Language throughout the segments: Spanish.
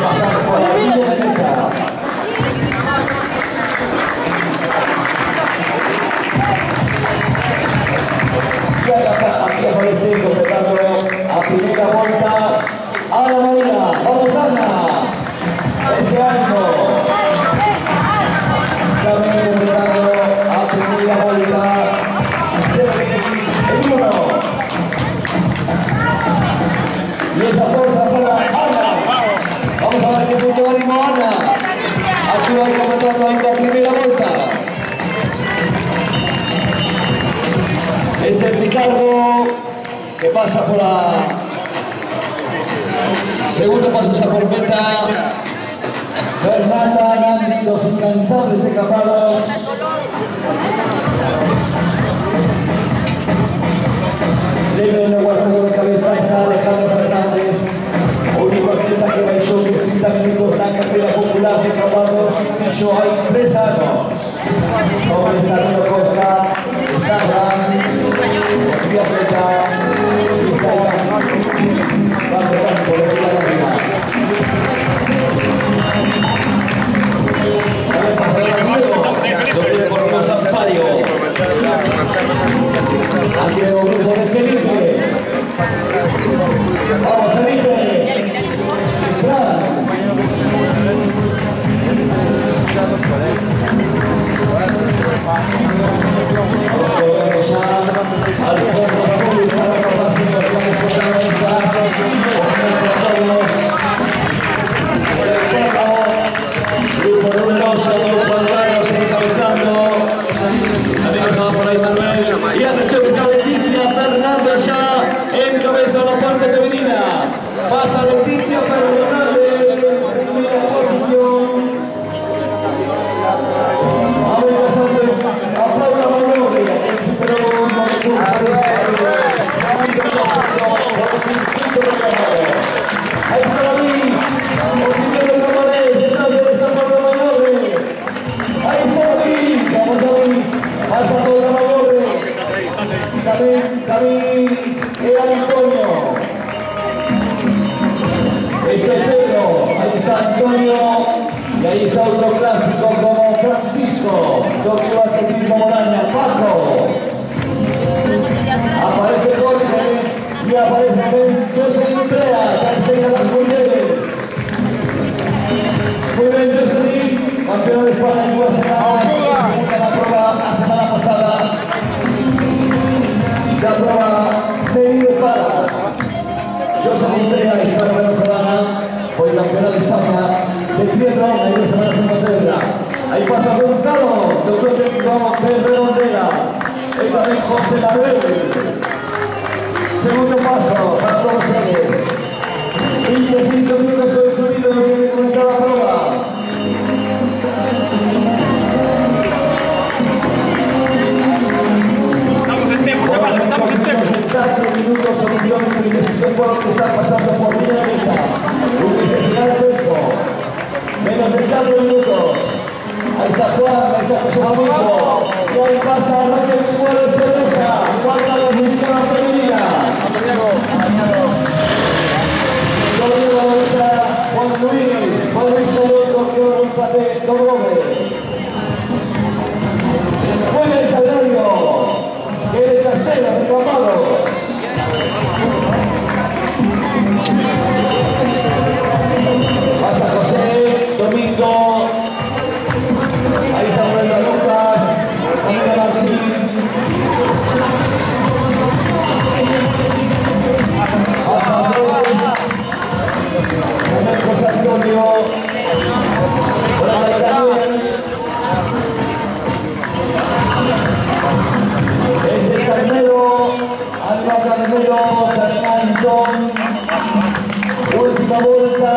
pasar por la línea derecha. Y aquí aparece completando a primera vuelta Ana María. ¡Vamos, Ana! Ese ánimo. También completando a primera vuelta el 1. Y esa fuerza para Ana. Vamos a ver qué punto ánimo Ana. Aquí va a ir completando en la primera vuelta. Este es Ricardo, que pasa por la segundo paso esa por meta. Fernanda Gandhi, los incansables de Capados. Debe en el guardado de cabeza está Alejandro Fernández, único atleta que bailó 30 minutos la carrera popular de Capados. Eso hay 3 años. Sobre Sarino Costa, Estarra, y atleta, y Caimán. Va a pegar por el lado de arriba. A ver, pasa el amigo, sobre por los Amparios. Aquí hay un grupo de Felipe. Vamos, Felipe. Fran. Grupo numeroso, Juan Carlos encabezando. También estaba por ahí Manuel. Y atención que está Leticia Fernández ya encabeza la parte femenina. Pasa Leticia Fernández en primera posición. A Paula Magnoli, pero ahí está David, Oficial Camarés, detrás de esta Paula Magnoli. Ahí está David, vamos David, pasa Paula Magnoli. David y Antonio. Este es Pedro, ahí está Antonio. Y ahí está otro clásico como Francisco, Tokio Atletismo Moraña, Paco. Aparece Jorge y aparece José Andrea, que las mujeres. Muy bien, José, campeón de España en Guadalajara, la prueba la semana pasada. La prueba de para José Andrea, que está en Venezolana, fue campeona de España. De Piedra, ahí se van a Santander. Ahí pasa Gonzalo, doctor técnico Pedro Ondela. Ahí también José Manuel. Segundo paso, para todos ellos. 25 minutos sobre el sonido que comenzar la prueba. Estamos en tiempo. 4 minutos sobre el kilómetro y 16 por que está pasando por línea recta. Menos de 4 minutos. Ahí está Juan, ahí está José Manuel. Y ahí pasa Raquel Suárez Pedrosa. Falta la mexicana femenina. Todavía la vuelta Juan Luis. Juan Luis Toro, González, Torrobe. Juega el Salario. Que es trasera, reclamado. Pasa José, Domingo, ahí está Brenda Lucas, Samira Martín. Pasa Andrés, también José Antonio, Brenda Daniel. Este Carmelo, Alba Carmelo, Fernando. Última vuelta,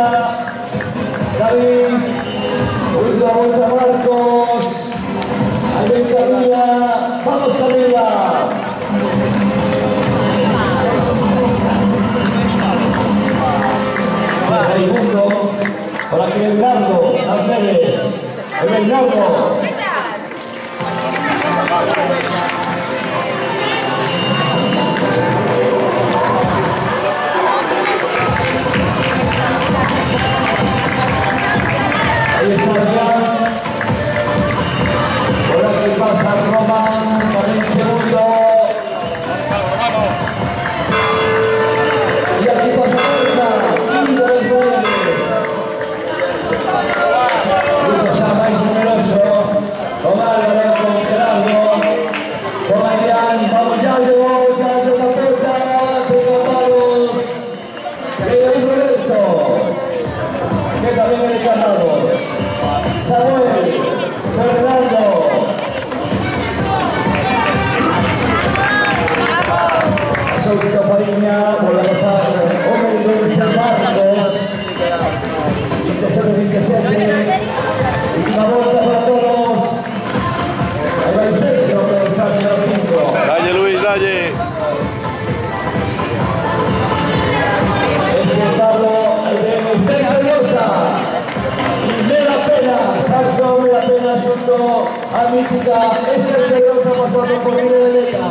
David, última vuelta Marcos, ahí Camila, vamos Camila. Segundo, por aquí el Nardo, las Neves, el Nardo. artística, este es el que está pasando por Libre de Leca.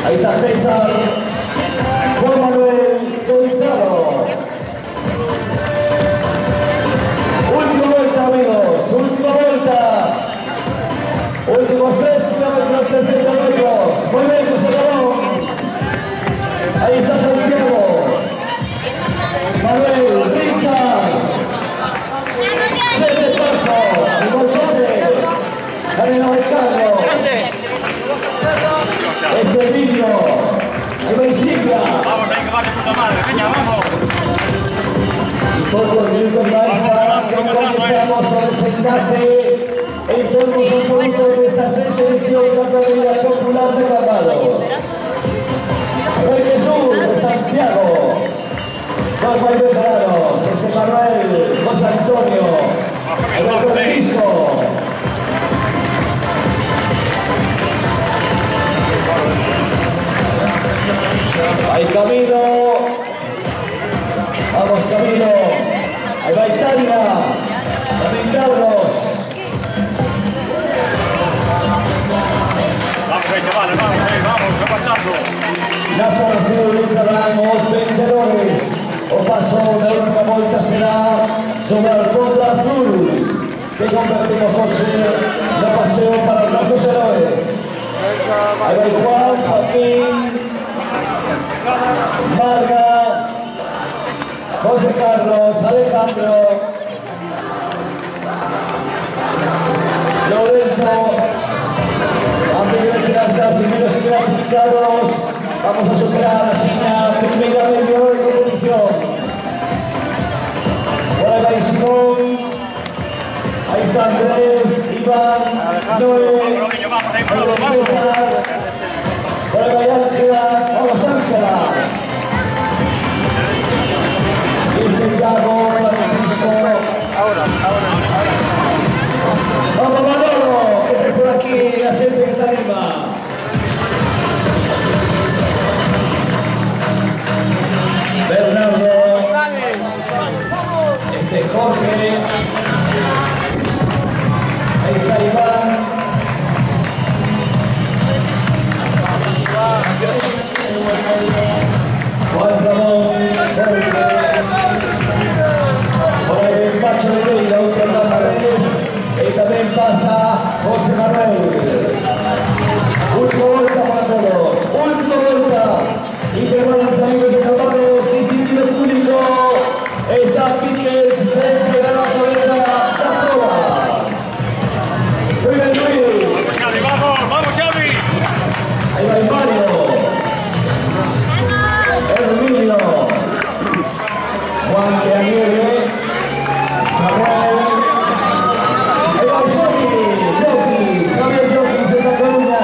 Ahí está César, Juan Manuel Contado. Última vuelta, amigos, última vuelta. Últimos 3 kilómetros, 30 metros. Muy bien, José Ramón. Ahí está Santiago. Manuel, Richard. Chete Paso, el Bolchote. Carino de Carlos. Este vídeo. Ahí va Silvia. Vamos, venga, va, puta madre, venga, vamos. Y pocos minutos más para que comenzamos a desenlace en todos los absolutos de esta sexta edición de la Carrera Popular de Cambado. Rey Jesús de Santiago. Dos muy preparados. Este Manuel, José Antonio, Alberto Francisco. Ahí Camilo. Vamos Camilo. Ahí va Italia. También Carlos. Vamos, chavales, vamos, aguantando. La formación Ramos, vencedores. O paso de última vuelta será sobre el Contra Azul, que convertimos en la paseo para nuestros héroes. Ahí va Juan, Joaquín, Marga, José Carlos, Alejandro, Lorenzo, antes de los primeros clasificados, vamos a superar a la China, primera medio de competición. Por ahí va Simón, ahí está Andrés, Iván, Noé, César, por ahí va Ángela, vamos Ángela. Santiago, Francisco. Ahora. Vamos Manolo, que esté por aquí, la gente que está arriba. Bernardo, Jorge, ahí está Iván, Juan Ramón, por ahí el Pacho de Leida, otro en las paredes, y también pasa José Manuel. Última vuelta para todos, última vuelta, y que van a salir de Cambado, distintivo público, está Piquet, derecha de la cabeza, la prueba. Muy bien, Luis. Vamos, Xavi. Ahí va el Mario. Herminio. Juan de Aguirre. Samuel. Ahí va el Jockey. Javier Jockey de Cataluña.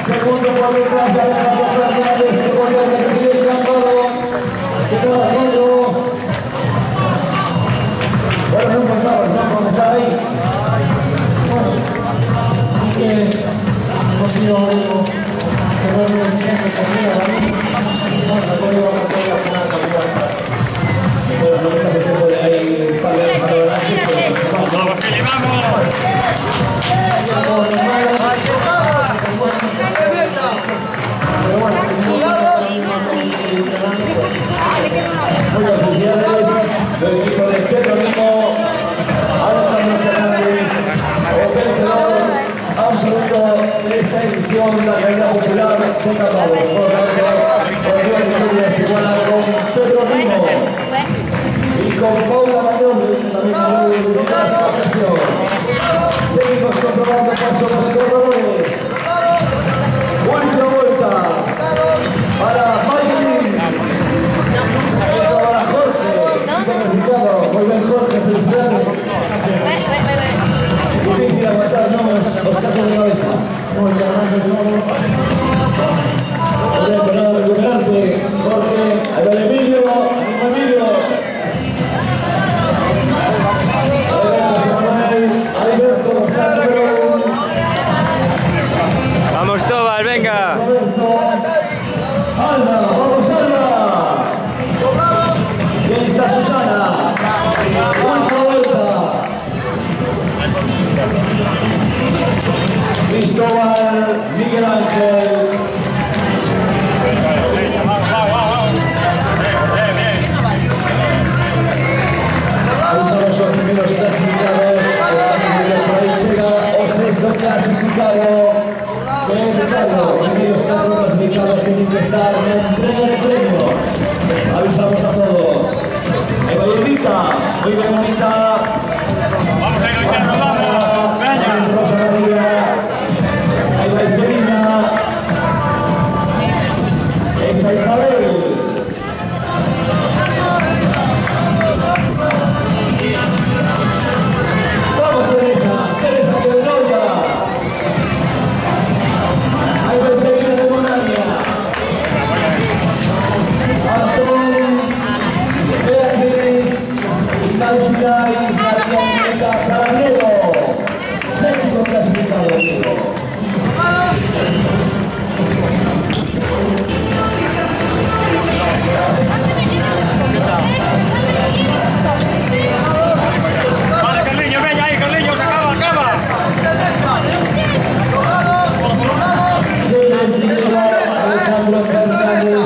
Segundo por detrás de Alejandro Fernández, que volvió a repetir el Cambado, que está haciendo. Bueno, no comenzamos, ¿no? Comenzar ahí. Bueno, así que hemos sido algo que no es siempre conmigo, ¿no? Bueno, después iba a meter la final campeona. Bueno, no me está metiendo de ahí un par de años para adelante, pero Vamos, que llevamos. Muy oficiales del equipo de Pedro Limo, Alejandro Fernández, vencedor absoluto de esta edición de la Carrera Popular de Cambado. Por la igual con Pedro Limo y con Paula Mayor, también muy bien en esta ocasión. dando paso a los corredores. Última vuelta para Mike. Para Jorge. Muy bien, Jorge, felicidades. Difícil aguantar, no, obstáculo de cabeza. Muy bien, pero recuperante, Jorge, ahí va Emilio, Emilio. Vamos Tobal, venga. Alma, vamos Alma. Y ahí está Susana. Última vuelta. Cristóbal, Miguel Ángel. Ahí están los primeros clasificados. Por ahí llega el sexto clasificado. Ricardo, primeros cuatro clasificados tienen que estar en entrega de premios. Avisamos a todos. Ahí va Yelita, muy bien bonita. Vamos a ir al vamos. Venga. Rosa María. Ahí va Esmerina. Ahí está Isabel. Vamos Teresa, Teresa Pedroya. Ahí va el pequeño de Bonania. Antón, Beatriz, Ignacia y María Carrero. Séptimo clasificado, amigo. Vale, Carliño, venga ahí, Carliño, se acaba, acaba. Alejandro Fernández,